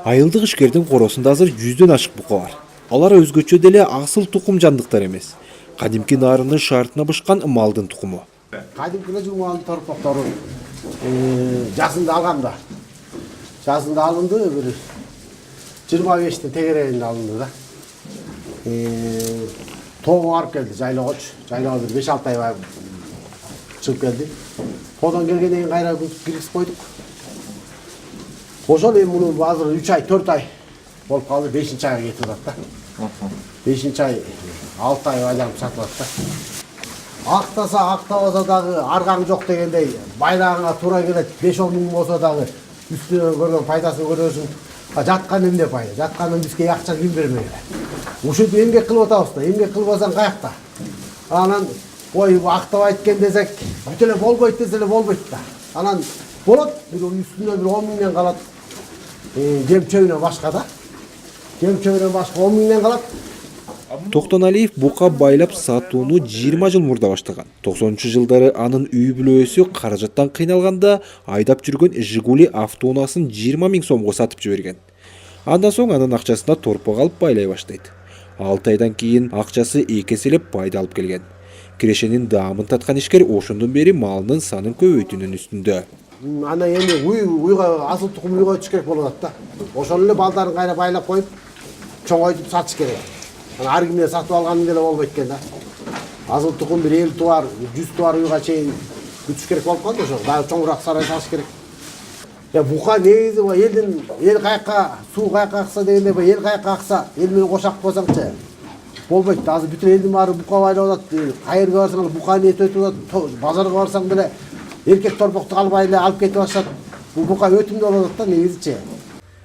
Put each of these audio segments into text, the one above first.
Айылдык ишкердин коросунда азыр 100дөн ашык бука бар. Алар өзгөчө деле асыл тукум жандыктар эмес. Кадимки нарынын шартына бышкан малдын тукуму. Кадимки жумалдын торпоктору жасында алганда. Жасында алынды, бир 25 тегерегинде алынды да. Тоого барып келди, жайлоочу. Жайлоого бир 5-6 ай чыгып келди. Тоодон келгенден кийин кайра киргизип койдук. Ошол эми муну азыр 3 ай, 4 ай болуп калды, 5-айга кетип атат да. 5-ай 6 ай айланып сатылат да. Актаса, актабаса дагы аргаң жок дегендей, байлаганга туура келет. 5-10 миң болсо дагы үстүнөн көргөн пайдасын көрөсүң. Жаткан эмне пайда? Жатканын бизге акча ким бермейт? Ушинтип эмгек кылып атабыз да. Эмгек кылбасаң каякта? Анан ой актабайт экен десек, бүт эле болбойт десе эле болбойт да. Анан болот, бир үстүнө бир 10 миңден калат. Жем-чөбүнөн башка да. Жем-чөбүнөн башка 10 миңден калат. Токтоналиев бука байлап сатууну 20 жыл мурда баштаган. 90-жылдары анын үй бүлөсү каражаттан кыйналганда айдап жүргөн Жигули автоунаасын 20 миң сомго сатып жиберген. Андан соң анын акчасына торпок алып байлай баштайт. 6 айдан кийин акчасы 2 эселеп пайда алып келген. Кирешенин даамын таткан ишкер ошондон бери малынын санын көбөйтүүнүн үстүндө. Ана эми уйга асыл тукум уйга түш керек болуп атат да. Ошол эле балдарын кайра байлап коюп, чоңойтуп сатыш керек. Ар кимден сатып алганы деле болбойт экен да. Асыл тукум бир 50 туар, 100 туар уйга чейин күтүш керек болуп калды ошо. Дагы чоңураак сарай салыш керек. Бука негизи элдин эл каякка, суу каякка акса дегенде эл каякка акса, эл менен кошак болсаңчы болбойт да. Азыр бүт элдин баары бука байлап атат. Кайерге барсаң буканы эт өтүп атат. Базарга барсаң деле эркек торпокту албай эле алып кетип атышат. Бул бука өтүмдүү болуп атат да негизичи.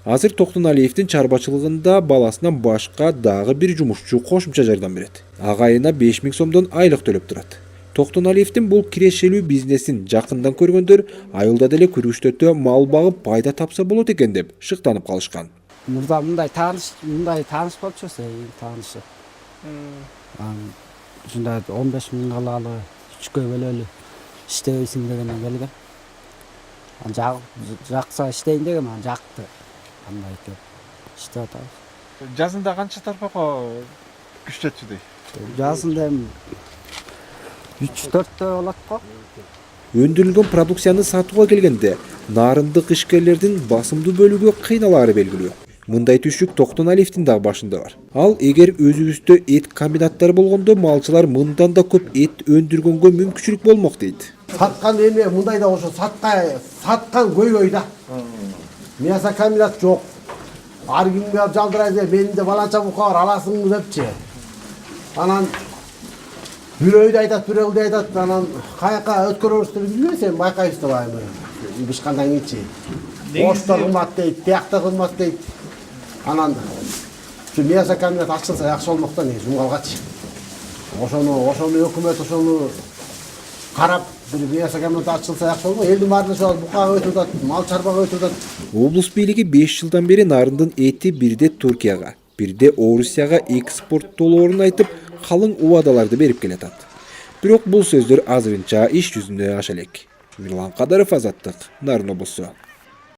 Азыр Токтоналиевдин чарбачылыгында баласынан башка дагы бир жумушчу кошумча жардам берет. Ага айына 5 миң сомдон айлык төлөп турат. Токтоналиевдин бул кирешелүү бизнесин жакындан көргөндөр айылда деле күрүштөтө мал багып пайда тапса болот экен деп шыктанып калышкан. Мурда мындай тааныш болчу, таанышы. Ушундай 15 миң калалы 3кө бөлөлү иштебейсиң дегенден келген. Жакса иштейин деген жакты. Андай кеп иштеп атабыз. Жазында канча торпокко күчтөтчү дейт? Жазында 3-4 болот го. Өндүрүлгөн продукцияны сатууга келгенде нарындык ишкерлердин басымдуу бөлүгү кыйналаары белгилүү. Мындай түшүк Токтоналиевдин дагы башында бар. Ал эгер өзүбүздө эт комбинаттары болгондо малчылар мындан да көп эт өндүргөнгө мүмкүнчүлүк болмок дейт. Саткан эме мындай да ошо саткан көйгөй да. Мясо комбинат жок. Ар кимге жалдырайт, менде баланча бука бар, аласыңбы депчи. Анан бирөөдө айтат, бирөөдө айтат, анан каяка өткөрөбүз деп билбесем байкайбыз да байымы. Бышкандан кийинчи. Ошто кымбат дейт, биякта кымбат дейт. Анан ушу мясо комбинат ачылса жакшы болмок да, негизи жумгалгачы. Ошону өкмөт ошону карап бир мясо комбинат ачылса жакшы болмок. Элдин баардыгы ошол букага өтүп атат, мал чарбага өтүп атат. Облус бийлиги 5 жылдан бери нарындын эти бирде Туркияга, бирде Орусияга экспорттолоорун айтып, калың убадаларды берип келатат. Бирок бул сөздөр азырынча иш жүзүнө аша элек. Мирлан Кадаров, Азаттык, Нарын облусу.